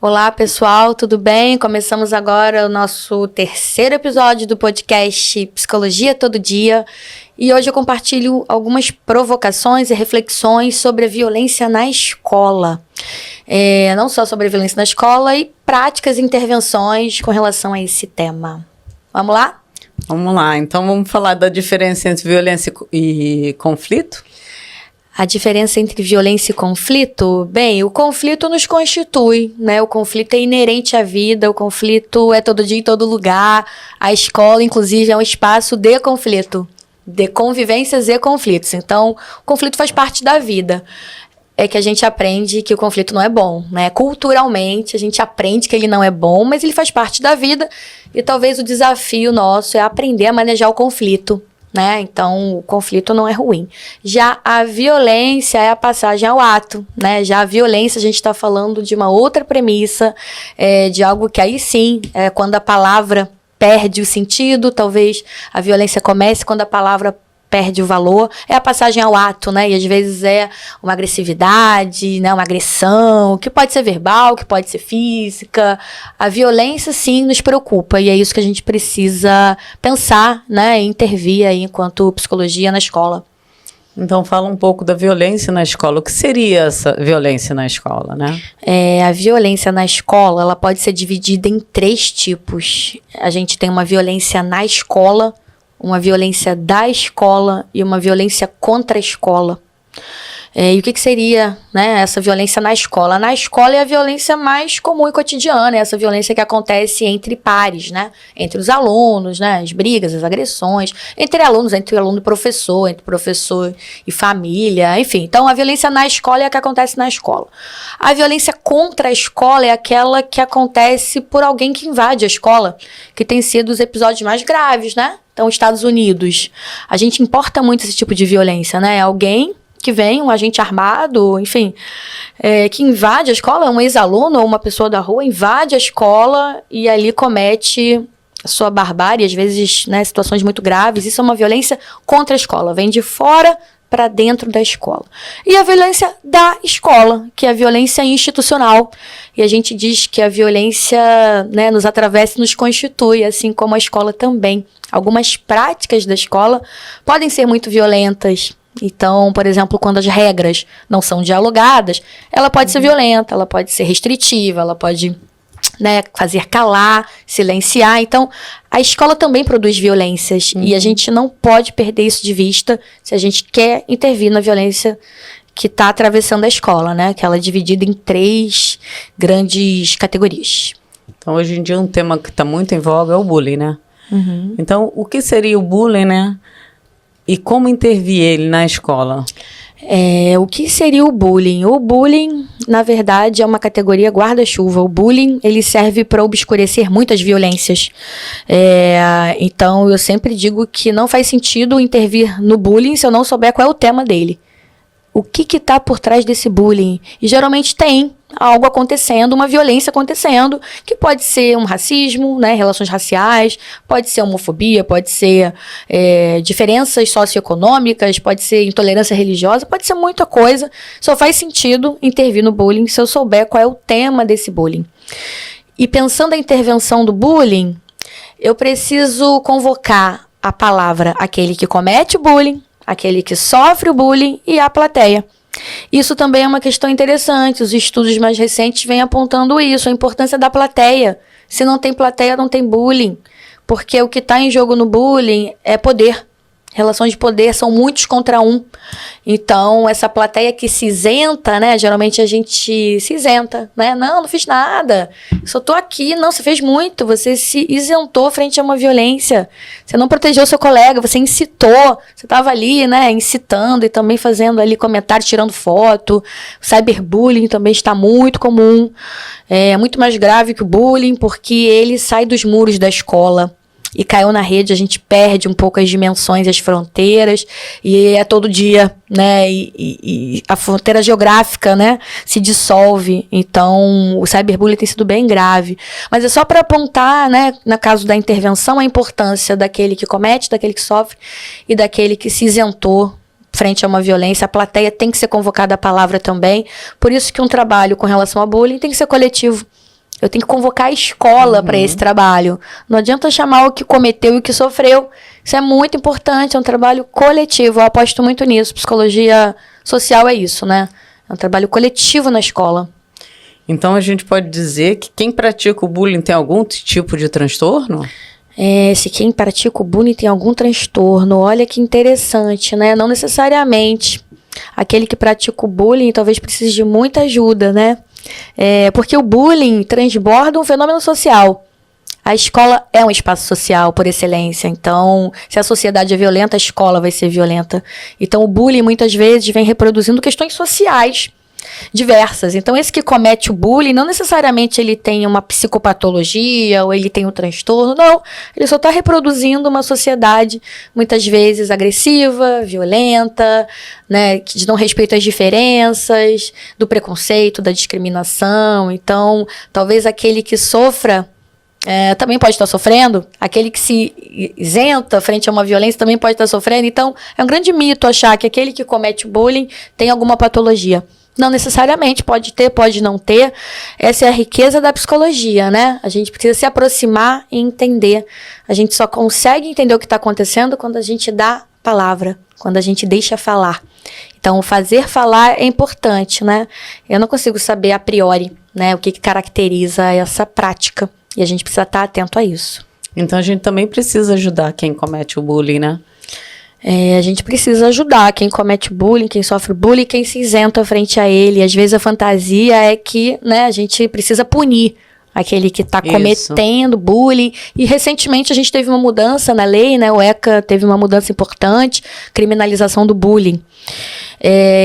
Olá pessoal, tudo bem? Começamos agora o nosso terceiro episódio do podcast Psicologia Todo Dia e hoje eu compartilho algumas provocações e reflexões sobre a violência na escola. Não só sobre a violência na escola e práticas e intervenções com relação a esse tema. Vamos lá? Vamos lá, então vamos falar da diferença entre violência e conflito? A diferença entre violência e conflito? Bem, o conflito nos constitui, né? O conflito é inerente à vida, o conflito é todo dia em todo lugar. A escola, inclusive, é um espaço de conflito, de convivências e conflitos. Então, o conflito faz parte da vida. É que a gente aprende que o conflito não é bom, né? Culturalmente, a gente aprende que ele não é bom, mas ele faz parte da vida. E talvez o desafio nosso é aprender a manejar o conflito, né? Então, o conflito não é ruim. Já a violência é a passagem ao ato, né? Já a violência, a gente está falando de uma outra premissa, de algo que aí sim, quando a palavra perde o sentido, talvez a violência comece quando a palavra perde o valor, é a passagem ao ato, né? E às vezes é uma agressividade, né? Uma agressão, que pode ser verbal, que pode ser física. A violência, sim, nos preocupa e é isso que a gente precisa pensar, né? E intervir aí enquanto psicologia na escola. Então fala um pouco da violência na escola. O que seria essa violência na escola, né? A violência na escola, ela pode ser dividida em 3 tipos. A gente tem uma violência na escola, uma violência da escola e uma violência contra a escola. E o que seria, né, essa violência na escola? Na escola é a violência mais comum e cotidiana, é essa violência que acontece entre pares, né? Entre os alunos, né? As brigas, as agressões, entre alunos, entre aluno e professor, entre professor e família, enfim. Então, a violência na escola é a que acontece na escola. A violência contra a escola é aquela que acontece por alguém que invade a escola, que tem sido os episódios mais graves, né? Então, Estados Unidos, a gente importa muito esse tipo de violência, né? Alguém que vem, um agente armado, enfim, que invade a escola, um ex-aluno ou uma pessoa da rua, invade a escola e ali comete a sua barbárie, às vezes, né, situações muito graves. Isso é uma violência contra a escola, vem de fora para dentro da escola. E a violência da escola, que é a violência institucional. E a gente diz que a violência, né, nos atravessa e nos constitui, assim como a escola também. Algumas práticas da escola podem ser muito violentas. Então, por exemplo, quando as regras não são dialogadas, ela pode ser violenta, ela pode ser restritiva, ela pode, né, fazer calar, silenciar. Então, a escola também produz violências e a gente não pode perder isso de vista se a gente quer intervir na violência que está atravessando a escola, né? Que ela é dividida em 3 grandes categorias. Então, hoje em dia, um tema que está muito em voga é o bullying, né? Então, o que seria o bullying, né? E como intervir ele na escola? O que seria o bullying? O bullying, na verdade, é uma categoria guarda-chuva. O bullying, ele serve para obscurecer muitas violências. Então, eu sempre digo que não faz sentido intervir no bullying se eu não souber qual é o tema dele. O que está por trás desse bullying? E geralmente tem algo acontecendo, uma violência acontecendo, que pode ser um racismo, né, relações raciais, pode ser homofobia, pode ser diferenças socioeconômicas, pode ser intolerância religiosa, pode ser muita coisa. Só faz sentido intervir no bullying se eu souber qual é o tema desse bullying. E pensando a intervenção do bullying, eu preciso convocar a palavra aquele que comete o bullying, aquele que sofre o bullying e a plateia. Isso também é uma questão interessante. Os estudos mais recentes vêm apontando isso, a importância da plateia. Se não tem plateia, não tem bullying. Porque o que está em jogo no bullying é poder. Relações de poder são muitos contra um. Então, essa plateia que se isenta, né? Geralmente a gente se isenta, né? Não fiz nada. Só tô aqui. Não, você fez muito. Você se isentou frente a uma violência. Você não protegeu seu colega, você incitou. Você estava ali, né? Incitando e também fazendo ali comentários, tirando foto. O cyberbullying também está muito comum. É muito mais grave que o bullying, porque ele sai dos muros da escola. E caiu na rede, a gente perde um pouco as dimensões, as fronteiras, e é todo dia, né, e a fronteira geográfica, né, se dissolve. Então, o cyberbullying tem sido bem grave. Mas é só para apontar, né, no caso da intervenção, a importância daquele que comete, daquele que sofre e daquele que se isentou frente a uma violência, a plateia tem que ser convocada à palavra também. Por isso que um trabalho com relação a bullying tem que ser coletivo. Eu tenho que convocar a escola para esse trabalho. Não adianta chamar o que cometeu e o que sofreu. Isso é muito importante, é um trabalho coletivo. Eu aposto muito nisso. Psicologia social é isso, né? É um trabalho coletivo na escola. Então a gente pode dizer que quem pratica o bullying tem algum tipo de transtorno? Se quem pratica o bullying tem algum transtorno, olha que interessante, né? Não necessariamente. Aquele que pratica o bullying talvez precise de muita ajuda, né? Porque o bullying transborda um fenômeno social. A escola é um espaço social por excelência. Então, se a sociedade é violenta, a escola vai ser violenta. Então, o bullying muitas vezes vem reproduzindo questões sociais diversas. Então, esse que comete o bullying, não necessariamente ele tem uma psicopatologia ou ele tem um transtorno, não. Ele só está reproduzindo uma sociedade, muitas vezes agressiva, violenta, né, que não respeita as diferenças, do preconceito, da discriminação. Então, talvez aquele que sofra também pode estar sofrendo. Aquele que se isenta frente a uma violência também pode estar sofrendo. Então, é um grande mito achar que aquele que comete o bullying tem alguma patologia. Não necessariamente, pode ter, pode não ter. Essa é a riqueza da psicologia, né? A gente precisa se aproximar e entender. A gente só consegue entender o que está acontecendo quando a gente dá palavra, quando a gente deixa falar. Então, fazer falar é importante, né? Eu não consigo saber a priori, né, o que caracteriza essa prática. E a gente precisa estar atento a isso. Então, a gente também precisa ajudar quem comete o bullying, né? A gente precisa ajudar quem comete bullying, quem sofre bullying, quem se isenta frente a ele. Às vezes a fantasia é que, né, a gente precisa punir aquele que está cometendo bullying. E recentemente a gente teve uma mudança na lei, né? O ECA teve uma mudança importante, criminalização do bullying.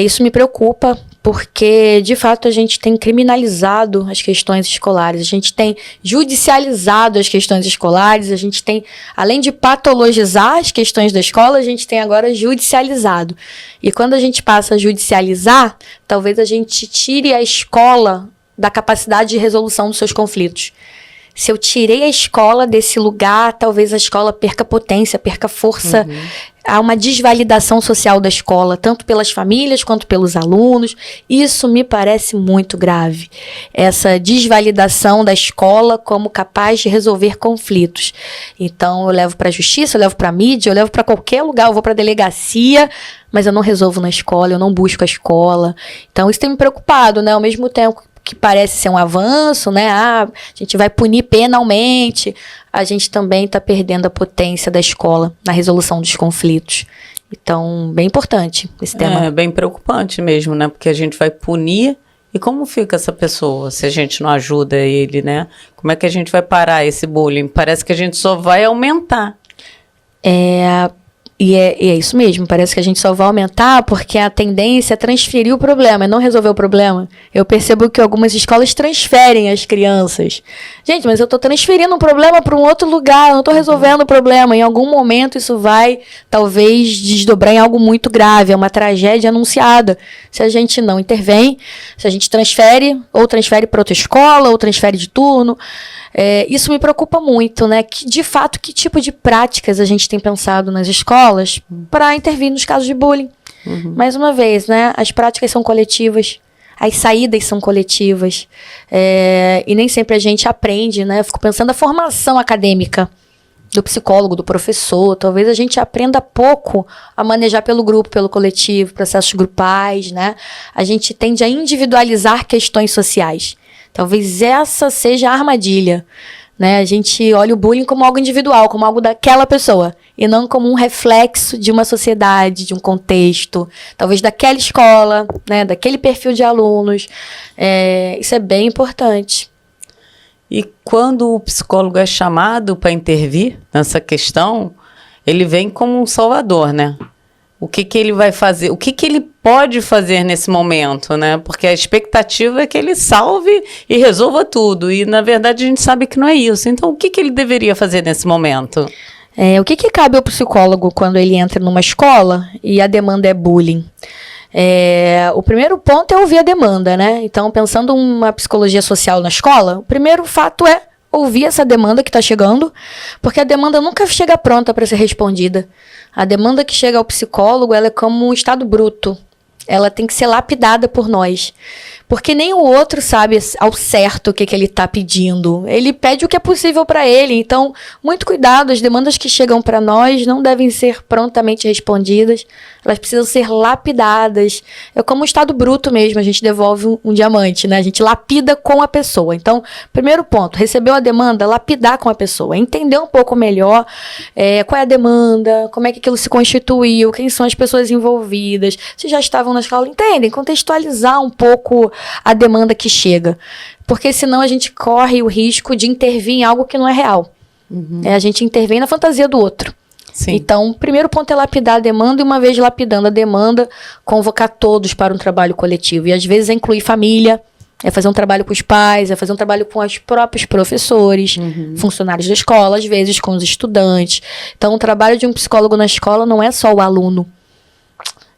Isso me preocupa, porque, de fato, a gente tem criminalizado as questões escolares, a gente tem judicializado as questões escolares, a gente tem, além de patologizar as questões da escola, a gente tem agora judicializado. E quando a gente passa a judicializar, talvez a gente tire a escola da capacidade de resolução dos seus conflitos. Se eu tirei a escola desse lugar, talvez a escola perca potência, perca força. Há uma desvalidação social da escola, tanto pelas famílias quanto pelos alunos. Isso me parece muito grave. Essa desvalidação da escola como capaz de resolver conflitos. Então, eu levo para a justiça, eu levo para a mídia, eu levo para qualquer lugar, eu vou para a delegacia, mas eu não resolvo na escola, eu não busco a escola. Então, isso tem me preocupado, né? Ao mesmo tempo que parece ser um avanço, né? A gente vai punir penalmente. A gente também está perdendo a potência da escola na resolução dos conflitos. Então, bem importante esse tema. É bem preocupante mesmo, né? Porque a gente vai punir. E como fica essa pessoa se a gente não ajuda ele, né? Como é que a gente vai parar esse bullying? Parece que a gente só vai aumentar. E é isso mesmo, parece que a gente só vai aumentar porque a tendência é transferir o problema e não resolver o problema. Eu percebo que algumas escolas transferem as crianças. Gente, mas eu estou transferindo um problema para um outro lugar, eu não estou resolvendo o problema. Em algum momento isso vai, talvez, desdobrar em algo muito grave, é uma tragédia anunciada. Se a gente não intervém, se a gente transfere, ou transfere para outra escola, ou transfere de turno. Isso me preocupa muito, né? De fato, que tipo de práticas a gente tem pensado nas escolas para intervir nos casos de bullying? Mais uma vez, né? As práticas são coletivas, as saídas são coletivas, e nem sempre a gente aprende, né? Eu fico pensando na formação acadêmica do psicólogo, do professor. Talvez a gente aprenda pouco a manejar pelo grupo, pelo coletivo, processos grupais, né? A gente tende a individualizar questões sociais. Talvez essa seja a armadilha, né? A gente olha o bullying como algo individual, como algo daquela pessoa, e não como um reflexo de uma sociedade, de um contexto, talvez daquela escola, né? Daquele perfil de alunos. Isso é bem importante. E quando o psicólogo é chamado para intervir nessa questão, ele vem como um salvador, né? O que ele vai fazer? O que ele pode fazer nesse momento, né? Porque a expectativa é que ele salve e resolva tudo. E, na verdade, a gente sabe que não é isso. Então, o que ele deveria fazer nesse momento? O que cabe ao psicólogo quando ele entra numa escola e a demanda é bullying? O primeiro ponto é ouvir a demanda, né? Então, pensando uma psicologia social na escola, o primeiro fato é ouvir essa demanda que está chegando, porque a demanda nunca chega pronta para ser respondida. A demanda que chega ao psicólogo, ela é como um estado bruto. Ela tem que ser lapidada por nós. Porque nem o outro sabe ao certo o que ele está pedindo. Ele pede o que é possível para ele. Então, muito cuidado. As demandas que chegam para nós não devem ser prontamente respondidas. Elas precisam ser lapidadas. É como um estado bruto mesmo. A gente devolve um diamante, né? A gente lapida com a pessoa. Então, primeiro ponto. Recebeu a demanda, lapidar com a pessoa. Entender um pouco melhor qual é a demanda, como é que aquilo se constituiu, quem são as pessoas envolvidas, se já estavam na escola. Entendem? Contextualizar um pouco a demanda que chega. Porque senão a gente corre o risco de intervir em algo que não é real. A gente intervém na fantasia do outro. Sim. Então, o primeiro ponto é lapidar a demanda, e uma vez lapidando a demanda, convocar todos para um trabalho coletivo. E às vezes é incluir família, é fazer um trabalho com os pais, é fazer um trabalho com os próprios professores, funcionários da escola, às vezes com os estudantes. Então, o trabalho de um psicólogo na escola não é só o aluno.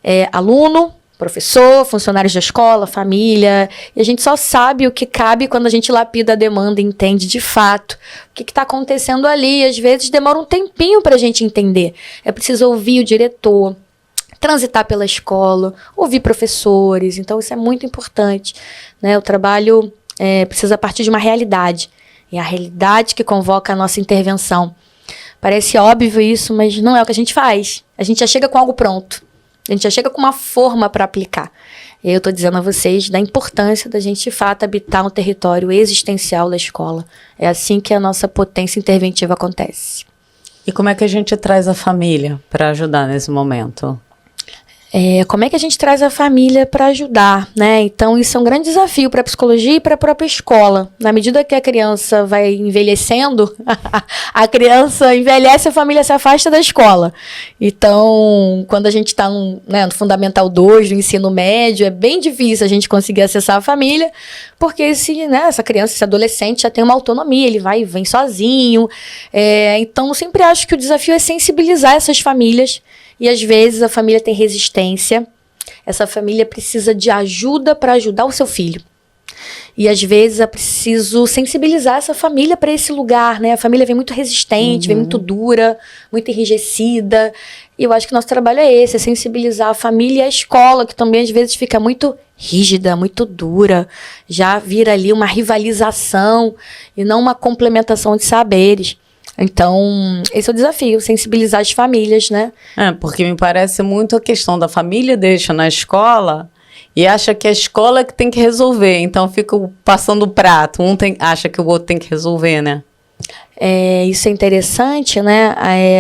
É aluno, professor, funcionários da escola, família, e a gente só sabe o que cabe quando a gente lapida a demanda e entende de fato o que está acontecendo ali. Às vezes demora um tempinho para a gente entender. É preciso ouvir o diretor, transitar pela escola, ouvir professores. Então isso é muito importante, né? O trabalho precisa partir de uma realidade. É a realidade que convoca a nossa intervenção. Parece óbvio isso, mas não é o que a gente faz. A gente já chega com algo pronto. A gente já chega com uma forma para aplicar. E eu estou dizendo a vocês da importância da gente, de fato, habitar um território existencial da escola. É assim que a nossa potência interventiva acontece. E como é que a gente traz a família para ajudar nesse momento? Como é que a gente traz a família para ajudar, né? Então, isso é um grande desafio para a psicologia e para a própria escola. Na medida que a criança vai envelhecendo, a criança envelhece, a família se afasta da escola. Então, quando a gente está no Fundamental 2, no ensino médio, é bem difícil a gente conseguir acessar a família, porque essa criança, esse adolescente já tem uma autonomia, ele vai e vem sozinho. Então, eu sempre acho que o desafio é sensibilizar essas famílias. E às vezes a família tem resistência, essa família precisa de ajuda para ajudar o seu filho. E às vezes é preciso sensibilizar essa família para esse lugar, né? A família vem muito resistente, vem muito dura, muito enrijecida. E eu acho que nosso trabalho é esse, é sensibilizar a família e a escola, que também às vezes fica muito rígida, muito dura. Já vira ali uma rivalização e não uma complementação de saberes. Então, esse é o desafio, sensibilizar as famílias, né? Porque me parece muito a questão da família deixa na escola e acha que a escola é que tem que resolver. Então, fica passando o prato. Acha que o outro tem que resolver, né? Isso é interessante, né?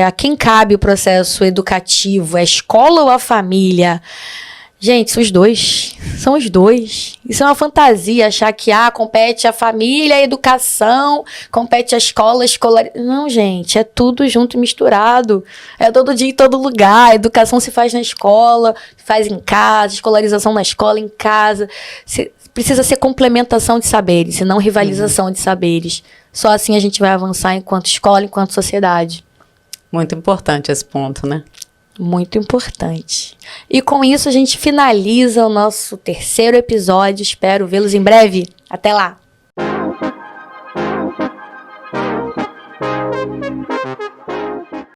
A quem cabe o processo educativo? A escola ou a família? Gente, são os dois. São os dois. Isso é uma fantasia, achar que compete a família, a educação, compete a escola, escolar. Não, gente, é tudo junto e misturado. É todo dia em todo lugar. A educação se faz na escola, faz em casa, escolarização na escola, em casa. Precisa ser complementação de saberes, e não rivalização de saberes. Só assim a gente vai avançar enquanto escola, enquanto sociedade. Muito importante esse ponto, né? Muito importante. E com isso a gente finaliza o nosso terceiro episódio. Espero vê-los em breve. Até lá!